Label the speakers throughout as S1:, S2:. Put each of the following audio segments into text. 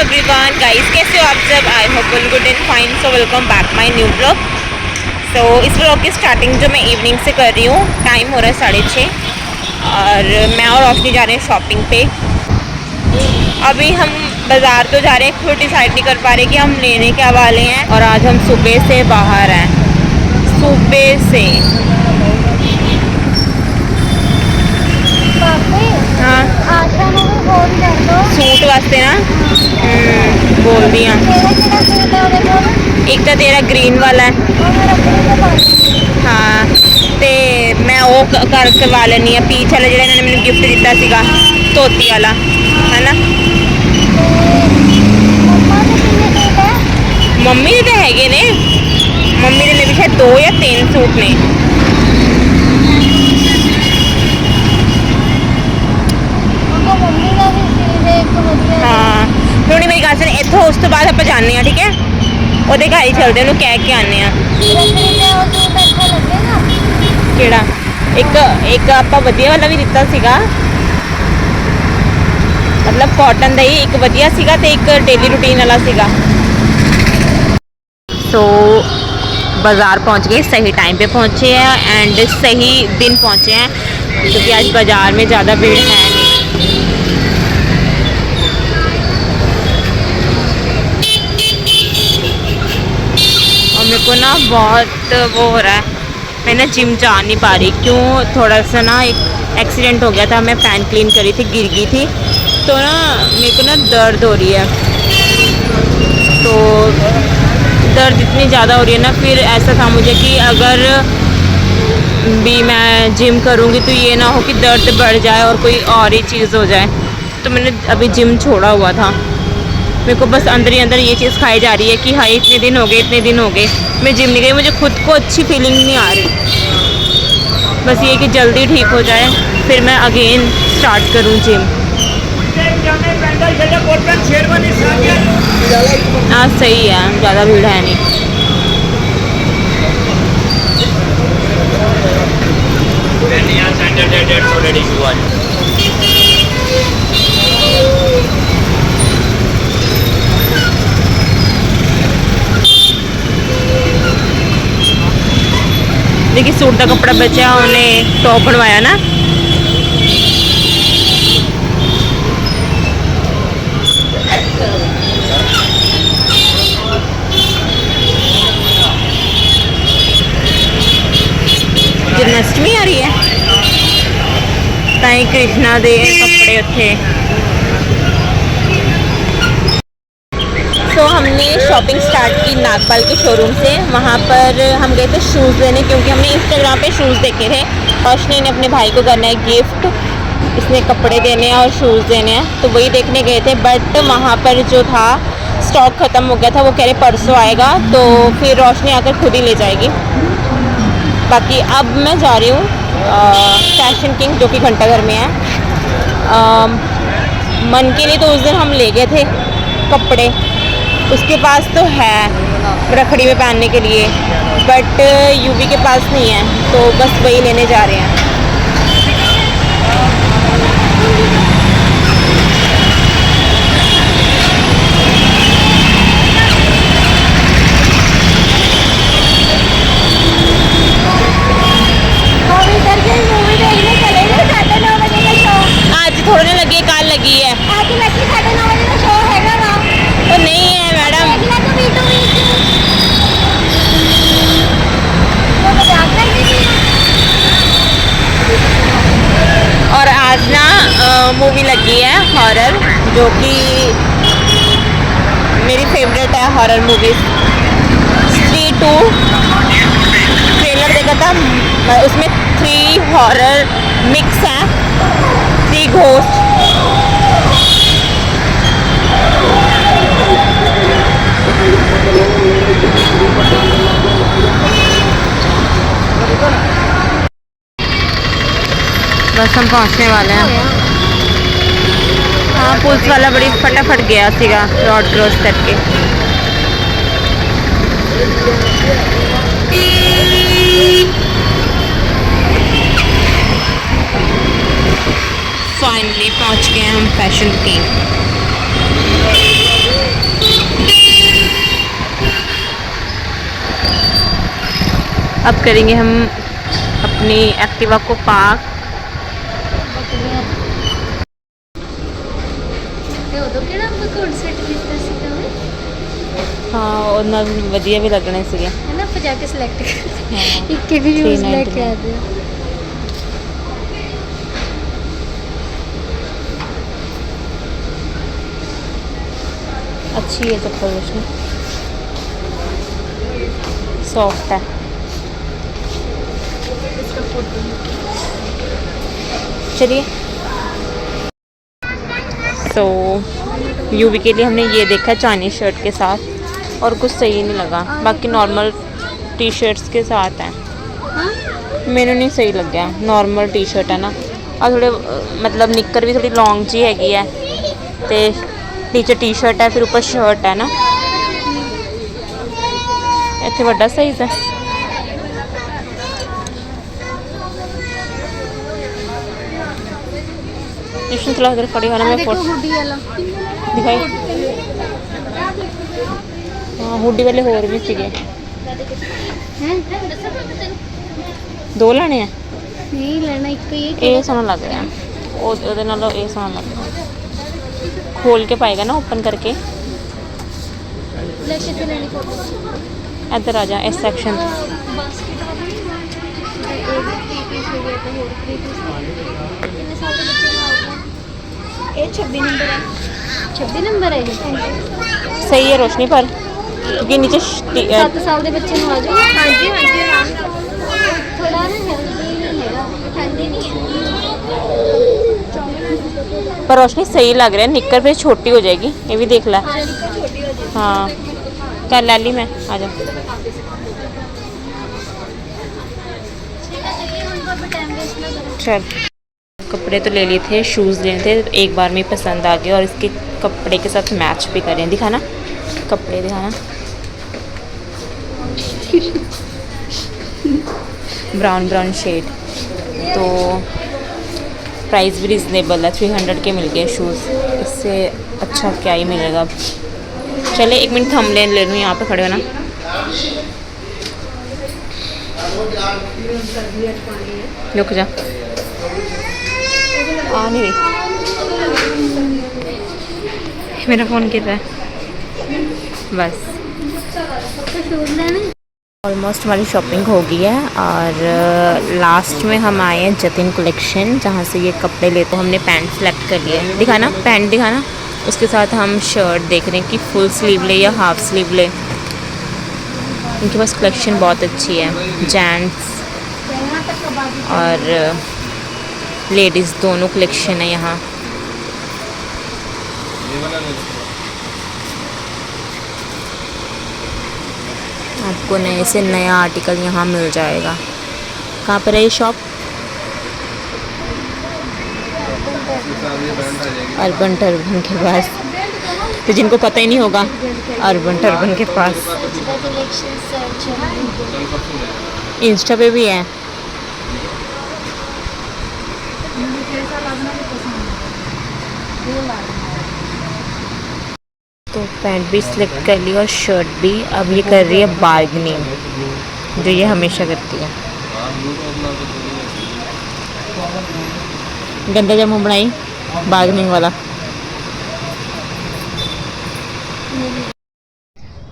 S1: Everyone guys, कैसे हो आप सब? I hope all good and fine. So welcome back my new blog. So इस ब्लॉग की स्टार्टिंग जो मैं इवनिंग से कर रही हूँ, टाइम हो रहा है 6:30 और मैं और रोशनी जा रहे हैं शॉपिंग पे। अभी हम बाज़ार तो जा रहे हैं, खुद डिसाइड नहीं कर पा रहे कि हम लेने क्या वाले हैं। और आज हम सुबह से बाहर हैं, सुबह से। हाँ सूट वास्ते ना बोल दिया। एक तो तेरा ग्रीन वाला है, हाँ तो मैं वो करवा लेनी है। पीच वाला जो इन्होंने मैंने गिफ्ट दिता सीगा, धोती वाला है ना। मम्मी तो है ने, मम्मी ने भी शायद 2 या 3 सूट ने। हाँ थोड़ी मेरी गल सुन, इतों उस तो बाद आप जाने, ठीक है? वो घर ही चलते हैं, कह के आने। केड़ा एक आप वधिया वाला भी दिता सीगा, मतलब कॉटन का ही एक वधिया सीगा ते एक डेली रूटीन वाला सीगा। सो बाज़ार पहुंच गए, सही टाइम पे पहुंचे हैं एंड सही दिन पहुंचे हैं, क्योंकि आज बाज़ार में ज़्यादा भीड़ है नहीं। और मेरे को ना बहुत वो हो रहा है, मैं ना जिम जा नहीं पा रही। क्यों? थोड़ा सा ना एक एक्सीडेंट हो गया था, मैं फ़ैन क्लीन करी थी, गिर गई थी, तो ना मेरे को ना दर्द हो रही है। तो दर्द इतनी ज़्यादा हो रही है ना, फिर ऐसा था मुझे कि अगर भी मैं जिम करूँगी तो ये ना हो कि दर्द बढ़ जाए और कोई और ही चीज़ हो जाए। तो मैंने अभी जिम छोड़ा हुआ था। मेरे को बस अंदर ही अंदर ये चीज़ खाई जा रही है कि हाँ इतने दिन हो गए मैं जिम नहीं गई, मुझे खुद को अच्छी फीलिंग नहीं आ रही। बस ये कि जल्दी ठीक हो जाए, फिर मैं अगेन स्टार्ट करूँ जिम। हाँ सही है, ज़्यादा भीड़ है नहीं। देखिए सूट का कपड़ा बचा, उन्हें टॉप बनवाया ना। जन्माष्टमी आ रही है, ताई कृष्णा दे कपड़े उथे। तो हमने शॉपिंग स्टार्ट की नागपाल के शोरूम से। वहाँ पर हम गए थे शूज़ लेने, क्योंकि हमने इंस्टाग्राम पे शूज़ देखे थे। रोशनी ने अपने भाई को करना है गिफ्ट, इसने कपड़े देने हैं और शूज़ देने हैं, तो वही देखने गए थे। बट वहाँ पर जो था स्टॉक ख़त्म हो गया था, वो कह रहे परसों आएगा, तो फिर रोशनी आकर खुद ही ले जाएगी। बाकी अब मैं जा रही हूँ फैशन किंग, जो कि घंटाघर में है। मन के लिए तो उस दिन हम ले गए थे कपड़े, उसके पास तो है रखड़ी में पहनने के लिए, बट यूवी के पास नहीं है, तो बस वही लेने जा रहे हैं। आज थोड़ा ना लगी है, काल लगी है। आज लगी 9:30 बजे का शो है ना? तो नहीं है मैडम। और आज ना मूवी लगी है हॉरर, जो कि मेरी फेवरेट है हॉरर मूवीज। स्त्री 2 ट्रेलर देखा था, उसमें 3 हॉरर मिक्स हैं, 3 घोस्ट। बस हम पहुंचने वाले हैं। हाँ पुलिस वाला बड़ी फटाफट गया सीगा रोड क्रॉस करके। फाइनली पहुंच गए हम फैशन किंग। अब करेंगे हम अपनी एक्टिवा को पार्क। हाँ और ना वधिया भी लगने से
S2: है ना, जाके सिलेक्ट कर
S1: हाँ
S2: एक के भी यूज लेके आ दे।
S1: अच्छी है चप्पल, उसमें सॉफ्ट है। चलिए तो यूवी के लिए हमने ये देखा चाइनीज शर्ट के साथ और कुछ सही नहीं लगा, बाकी नॉर्मल टी शर्ट्स के साथ हैं। मैंने नहीं सही लग गया, नॉर्मल टी शर्ट है ना और थोड़े मतलब निक्कर भी थोड़ी लॉन्ग जी हैगी है तो नीचे टी शर्ट है फिर ऊपर शर्ट है ना, इतने बड़ा साइज है। ट्यूशन क्लास इधर खड़ी होना मैं
S2: हुडी वाला
S1: दिखाई। हाँ हुडी वाले होर भी सीगे, दो लेने हैं।
S2: नहीं लेना एक ही है।
S1: ये सोना लग रहा है ਉਹਦੇ ਨਾਲੋਂ ਇਹ सोना लग रहा है। खोल के पाएगा ना ओपन करके।
S2: लेके तो लेनी फोटो
S1: इधर आ जा इस सेक्शन।
S2: बास्केट वाली एक 3 पीस हो गया तो और 3 पीस कितने साल के बच्चे का होगा? ये 26 नंबर है। 26 नंबर है ये
S1: सही है रोशनी पर क्योंकि नीचे
S2: 7 साल के बच्चे ਨੂੰ ਆ ਜਾਊਗਾ। हाँ जी आराम थोड़ा ना हेल्दी नहीं है, हेल्दी नहीं है।
S1: पर रोशनी सही लग रहा है, निक्कर फिर छोटी हो जाएगी, ये भी देख ला। हाँ कल ला ली मैं, आ जा। चल कपड़े तो ले लिए थे, शूज़ लेने थे, एक बार में ही पसंद आ गए और इसके कपड़े के साथ मैच भी करें। दिखाना कपड़े दिखाना। ब्राउन ब्राउन शेड, तो प्राइस भी रिजनेबल है, 300 के मिल गए शूज़, इससे अच्छा क्या ही मिलेगा। अब चले 1 मिनट थंब ले लूँ, यहाँ पे खड़े हो ना। रुक जा आ नहीं रही, मेरा फ़ोन गिर रहा है बस। ऑलमोस्ट हमारी शॉपिंग हो गई है और लास्ट में हम आए हैं जतिन कलेक्शन, जहाँ से ये कपड़े ले तो हमने पैंट सेलेक्ट कर लिया है। दिखाना पैंट दिखाना, उसके साथ हम शर्ट देख रहे हैं कि फुल स्लीव ले या हाफ स्लीव ले। इनके पास कलेक्शन बहुत अच्छी है, जेंट्स और लेडीज़ दोनों कलेक्शन है यहाँ। आपको नए से नया आर्टिकल यहाँ मिल जाएगा। कहाँ पर है ये शॉप? अर्बन टर्बन के पास, तो जिनको पता ही नहीं होगा अर्बन टर्बन के पास। इंस्टा पे भी है। तो पैंट भी सिलेक्ट कर ली और शर्ट भी। अब ये कर रही है बार्गेनिंग, जो ये हमेशा करती है। गंदा जामुन बनाई बार्गेनिंग वाला।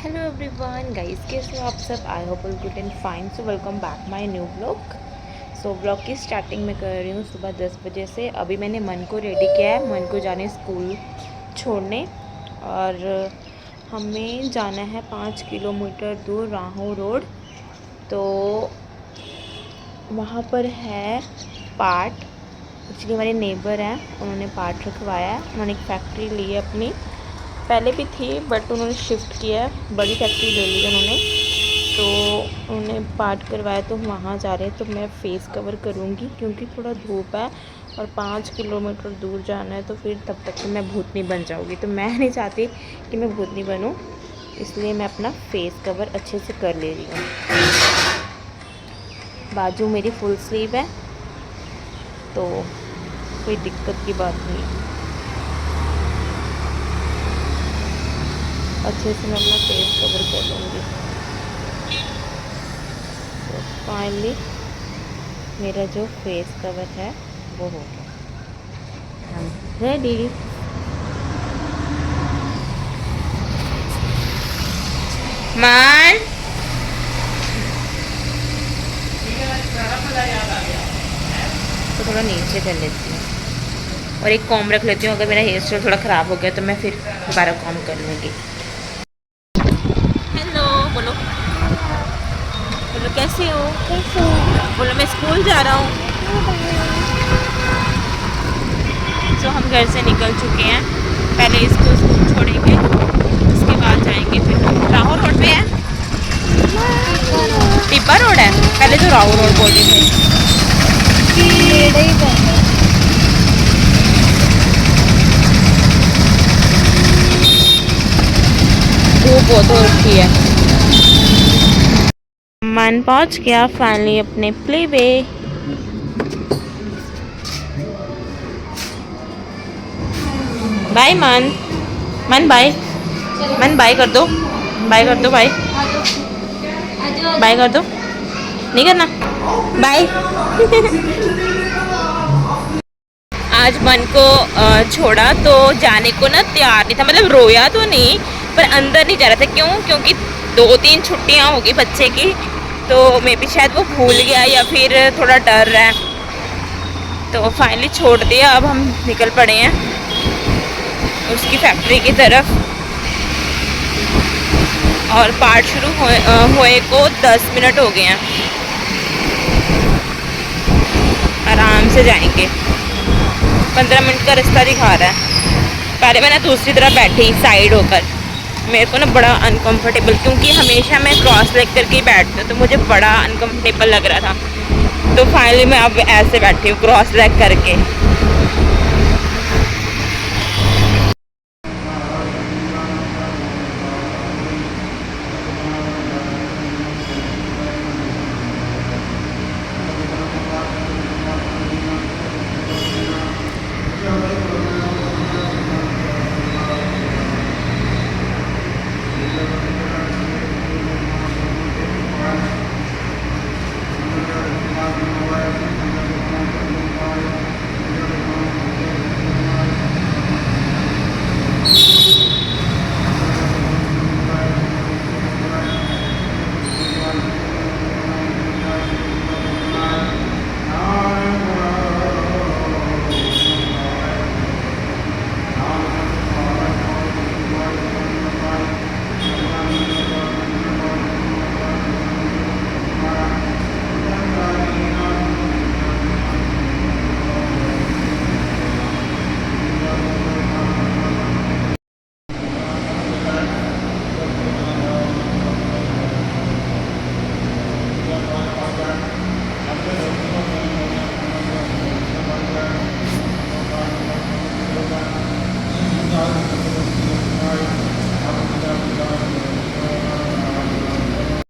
S1: हेलो एवरीवन गाइस, कैसे हो आप सब? I hope all good and fine. So welcome back my new blog. So blog की स्टार्टिंग में कर रही हूँ सुबह 10 बजे से। अभी मैंने मन को रेडी किया है, मन को जाने स्कूल छोड़ने, और हमें जाना है 5 किलोमीटर दूर राहू रोड। तो वहाँ पर है पार्ट, एक्चुअली हमारे नेबर हैं, उन्होंने पार्ट रखवाया है। उन्होंने एक फैक्ट्री ली है अपनी, पहले भी थी बट उन्होंने शिफ्ट किया है, बड़ी फैक्ट्री ले ली है उन्होंने, तो उन्होंने पार्ट करवाया। तो वहाँ जा रहे हैं, तो मैं फेस कवर करूँगी क्योंकि थोड़ा धूप है और 5 किलोमीटर दूर जाना है, तो फिर तब तक तो मैं भूतनी बन जाऊँगी। तो मैं नहीं चाहती कि मैं भूतनी बनूँ, इसलिए मैं अपना फेस कवर अच्छे से कर ले रही हूँ। बाजू मेरी फुल स्लीव है तो कोई दिक्कत की बात नहीं है। अच्छे से मैं अपना फेस कवर कर लूँगी। फाइनली मेरा जो फेस कवर है वो हो गया। रेडी। मान तो थोड़ा नीचे कर लेती हूँ और एक कॉम रख लेती हूँ। अगर मेरा हेयर स्टाइल थोड़ा ख़राब हो गया तो मैं फिर दोबारा कॉम कर लूँगी। हेलो बोलो, बोलो कैसे हो? बोलो मैं स्कूल जा रहा हूँ। तो हम घर से निकल चुके हैं। पहले इसको स्कूल छोड़ेंगे, उसके बाद जाएंगे फिर राहु रोड पे है। टिब्बा रोड है, पहले तो राहु रोड बोल रहे थे। धूप बहुत हो रखी है। मन पहुंच गया फाइनली अपने प्ले वे। बाय मन, मन बाय, मन बाय कर दो, बाय कर दो, बाय बाय कर दो। नहीं करना बाय। आज मन को छोड़ा तो जाने को ना तैयार नहीं था, मतलब रोया तो नहीं पर अंदर नहीं जा रहा था। क्यों? क्योंकि 2-3 छुट्टियां हो गई बच्चे की, तो मे बी शायद वो भूल गया या फिर थोड़ा डर रहा है। तो फाइनली छोड़ दिया। अब हम निकल पड़े हैं उसकी फैक्ट्री की तरफ और पार्ट शुरू हुए को 10 मिनट हो गए हैं। आराम से जाएंगे, 15 मिनट का रास्ता दिखा रहा है। पहले मैं ना दूसरी तरफ बैठी साइड होकर, मेरे को ना बड़ा अनकंफर्टेबल, क्योंकि हमेशा मैं क्रॉस लेग करके ही बैठती हूँ तो मुझे बड़ा अनकंफर्टेबल लग रहा था। तो फाइनली मैं अब ऐसे बैठी हूँ क्रॉस लेग करके।